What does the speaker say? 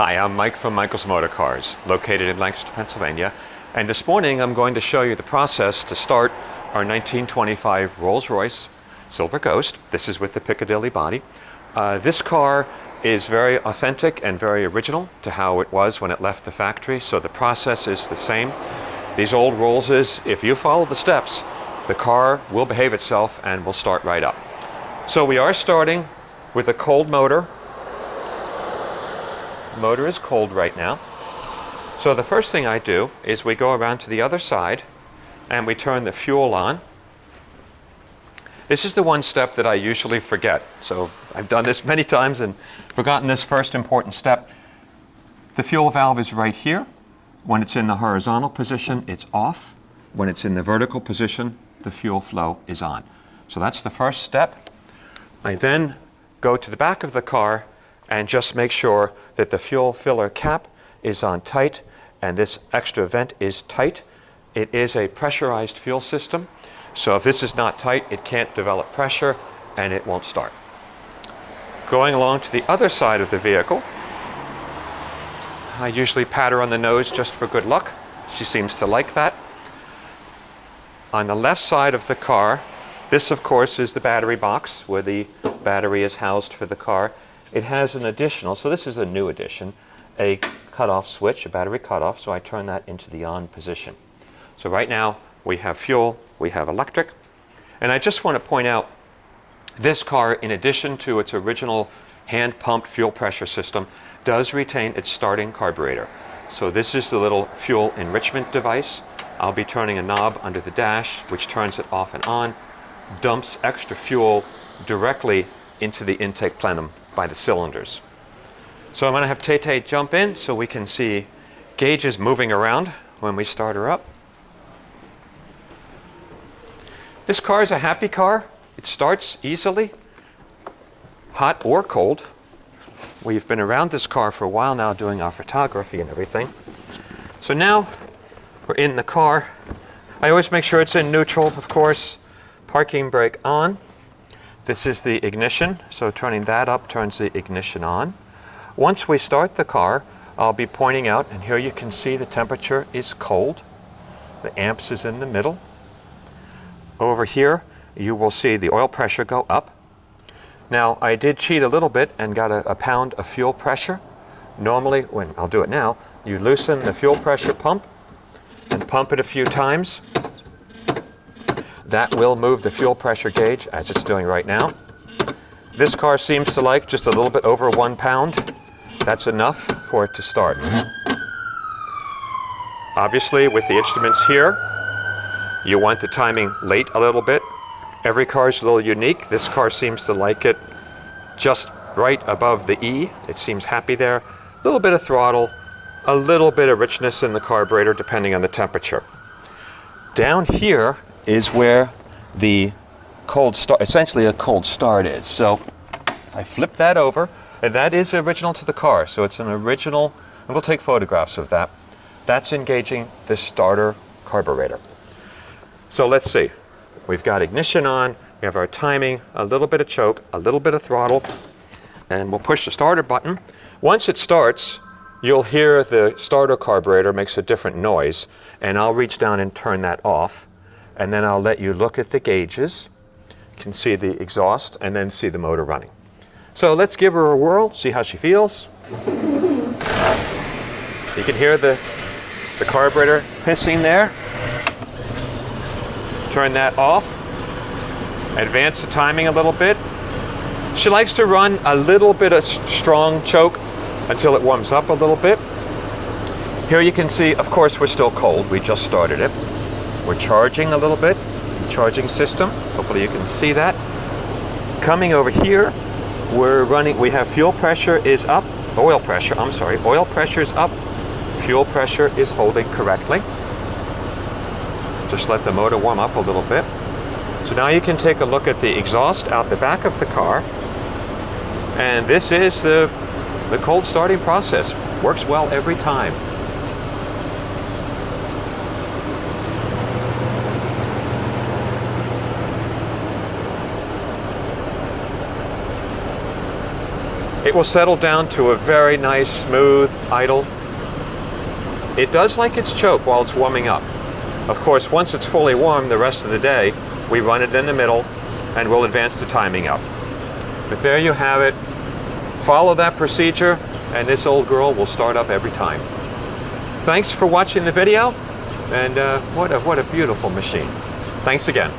Hi, I'm Mike from Michael's Motor Cars, located in Lancaster, Pennsylvania. And this morning I'm going to show you the process to start our 1925 Rolls Royce Silver Ghost. This is with the Piccadilly body. This car is very authentic and very original to how it was when it left the factory, so the process is the same. These old Rollses, if you follow the steps, the car will behave itself and will start right up. So we are starting with a cold motor. The motor is cold right now. So the first thing I do is we go around to the other side and we turn the fuel on. This is the one step that I usually forget. So I've done this many times and forgotten this first important step. The fuel valve is right here. When it's in the horizontal position, it's off. When it's in the vertical position, the fuel flow is on. So that's the first step. I then go to the back of the car and just make sure that the fuel filler cap is on tight and this extra vent is tight. It is a pressurized fuel system, so if this is not tight, it can't develop pressure and it won't start. Going along to the other side of the vehicle, I usually pat her on the nose just for good luck. She seems to like that. On the left side of the car, this of course is the battery box where the battery is housed for the car. It has an additional, so this is a new addition, a cutoff switch, a battery cutoff, so I turn that into the on position. So right now we have fuel, we have electric, and I just want to point out this car, in addition to its original hand-pumped fuel pressure system, does retain its starting carburetor. So this is the little fuel enrichment device. I'll be turning a knob under the dash, which turns it off and on, dumps extra fuel directly into the intake plenum by the cylinders. So I'm going to have Tay jump in so we can see gauges moving around when we start her up. This car is a happy car. It starts easily, hot or cold. We've been around this car for a while now doing our photography and everything. So now we're in the car. I always make sure it's in neutral, of course. Parking brake on. This is the ignition, so turning that up turns the ignition on. Once we start the car, I'll be pointing out, and here you can see the temperature is cold. The amps is in the middle. Over here, you will see the oil pressure go up. Now, I did cheat a little bit and got a pound of fuel pressure. Normally, I'll do it now, you loosen the fuel pressure pump and pump it a few times. That will move the fuel pressure gauge, as it's doing right now. This car seems to like just a little bit over 1 pound. That's enough for it to start. Obviously, with the instruments here, you want the timing late a little bit. Every car is a little unique. This car seems to like it just right above the E. It seems happy there. A little bit of throttle, a little bit of richness in the carburetor depending on the temperature. Down here is where the cold start, essentially a cold start is. So if I flip that over, and that is original to the car, so it's an original, and we'll take photographs of that. That's engaging the starter carburetor. So let's see. We've got ignition on, we have our timing, a little bit of choke, a little bit of throttle, and we'll push the starter button. Once it starts, you'll hear the starter carburetor makes a different noise, and I'll reach down and turn that off. And then I'll let you look at the gauges. You can see the exhaust and then see the motor running. So let's give her a whirl, see how she feels. You can hear the carburetor hissing there. Turn that off. Advance the timing a little bit. She likes to run a little bit of strong choke until it warms up a little bit. Here you can see, of course, we're still cold. We just started it. We're charging a little bit, charging system. Hopefully you can see that. Coming over here, we have fuel pressure is up, oil pressure is up, fuel pressure is holding correctly. Just let the motor warm up a little bit. So now you can take a look at the exhaust out the back of the car. And this is the cold starting process. Works well every time. it will settle down to a very nice, smooth idle. It does like its choke while it's warming up. Of course, once it's fully warm the rest of the day, we run it in the middle and we'll advance the timing up. But there you have it. Follow that procedure and this old girl will start up every time. Thanks for watching the video, and what a beautiful machine. Thanks again.